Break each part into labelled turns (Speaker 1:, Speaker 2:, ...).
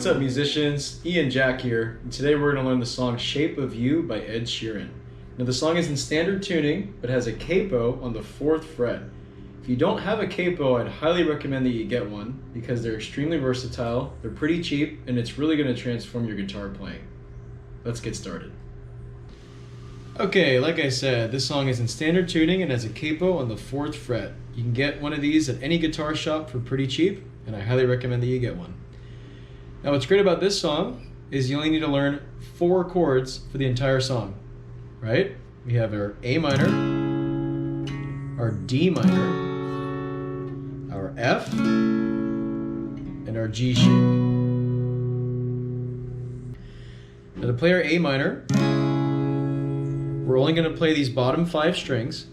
Speaker 1: up, musicians? Ian Jack here, and today we're going to learn the song Shape of You by Ed Sheeran. Now the song is in standard tuning, but has a capo on the 4th fret. If you don't have a capo, I'd highly recommend that you get one because they're extremely versatile, they're pretty cheap, and it's really going to transform your guitar playing. Let's get started. Okay, like I said, this song is in standard tuning and has a capo on the 4th fret. You can get one of these at any guitar shop for pretty cheap, and I highly recommend that you get one. Now what's great about this song is you only need to learn 4 chords for the entire song, right? We have our A minor, our D minor, our F, and our G shape. Now to play our A minor, we're only going to play these bottom 5 strings,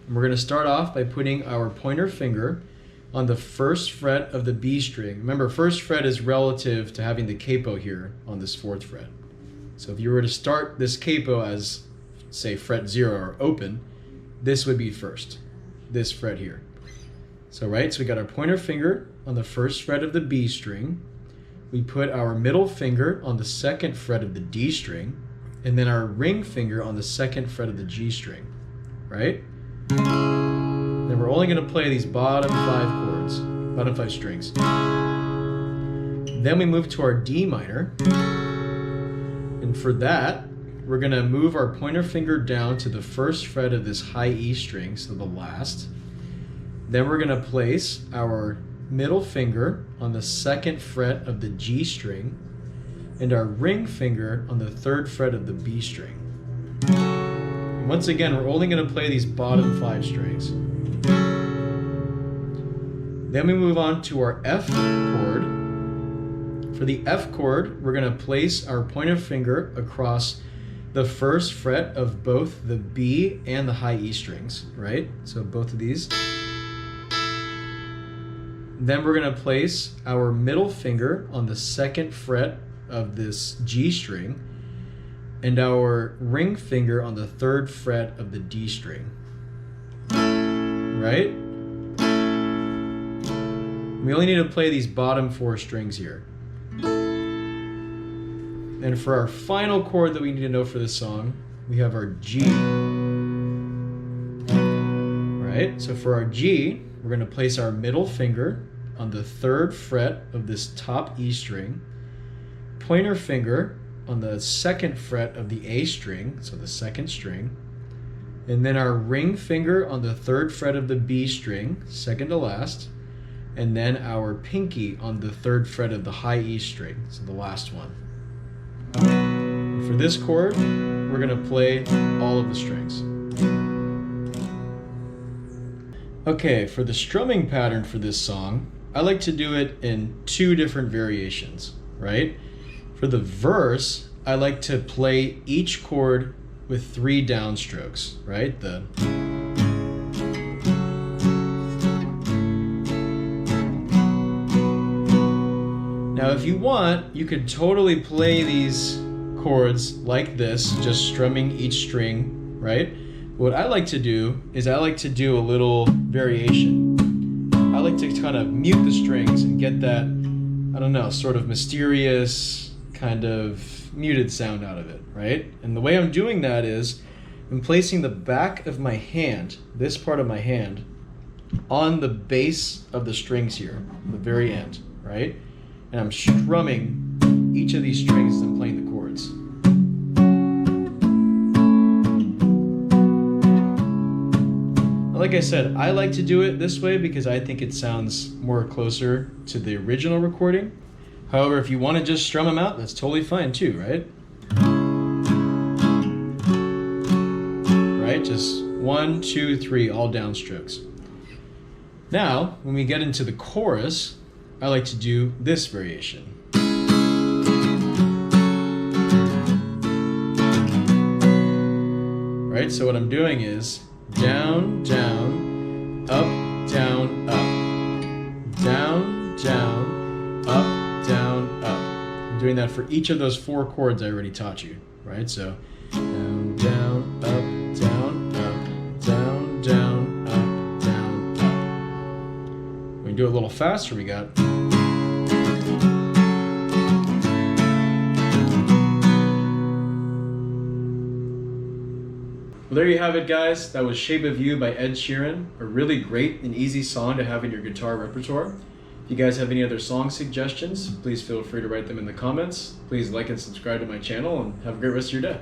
Speaker 1: and we're going to start off by putting our pointer finger on the 1st fret of the B string. Remember, 1st fret is relative to having the capo here on this 4th fret. So if you were to start this capo as, say, fret 0 or open, this would be 1st, this fret here. So we got our pointer finger on the 1st fret of the B string. We put our middle finger on the 2nd fret of the D string, and then our ring finger on the 2nd fret of the G string, right? Then we're only going to play these bottom 5 chords, bottom 5 strings. Then we move to our D minor, and for that, we're going to move our pointer finger down to the 1st fret of this high E string, so the last. Then we're going to place our middle finger on the 2nd fret of the G string, and our ring finger on the 3rd fret of the B string. And once again, we're only going to play these bottom 5 strings. Then we move on to our F chord. For the F chord, we're going to place our pointer finger across the 1st fret of both the B and the high E strings, right? So both of these. Then we're going to place our middle finger on the 2nd fret of this G string and our ring finger on the 3rd fret of the D string, right? We only need to play these bottom 4 strings here. And for our final chord that we need to know for this song, we have our G. Right? So for our G, we're going to place our middle finger on the 3rd fret of this top E string, pointer finger on the 2nd fret of the A string, so the 2nd string, and then our ring finger on the 3rd fret of the B string, 2nd to last, and then our pinky on the 3rd fret of the high E string, so the last one. And for this chord, we're going to play all of the strings. Okay, for the strumming pattern for this song, I like to do it in 2 different variations, right? For the verse, I like to play each chord with 3 downstrokes, right? Now if you want, you could totally play these chords like this, just strumming each string, right? What I like to do is I like to do a little variation. I like to kind of mute the strings and get that, I don't know, sort of mysterious kind of muted sound out of it, right? And the way I'm doing that is I'm placing the back of my hand, this part of my hand, on the base of the strings here, the very end, right? And I'm strumming each of these strings as I'm playing the chords. Like I said, I like to do it this way because I think it sounds more closer to the original recording. However, if you want to just strum them out, that's totally fine too, right? Right? Just 1, 2, 3, all downstrokes. Now, when we get into the chorus, I like to do this variation. Right? So what I'm doing is down, down, up, down, up. Down, down, up, down, up. I'm doing that for each of those 4 chords I already taught you, right? So down, down, up, down, up, down, down, up, down, up. When we do it a little faster, we got Well, there you have it, guys. That was Shape of You by Ed Sheeran. A really great and easy song to have in your guitar repertoire. If you guys have any other song suggestions, please feel free to write them in the comments. Please like and subscribe to my channel, and have a great rest of your day.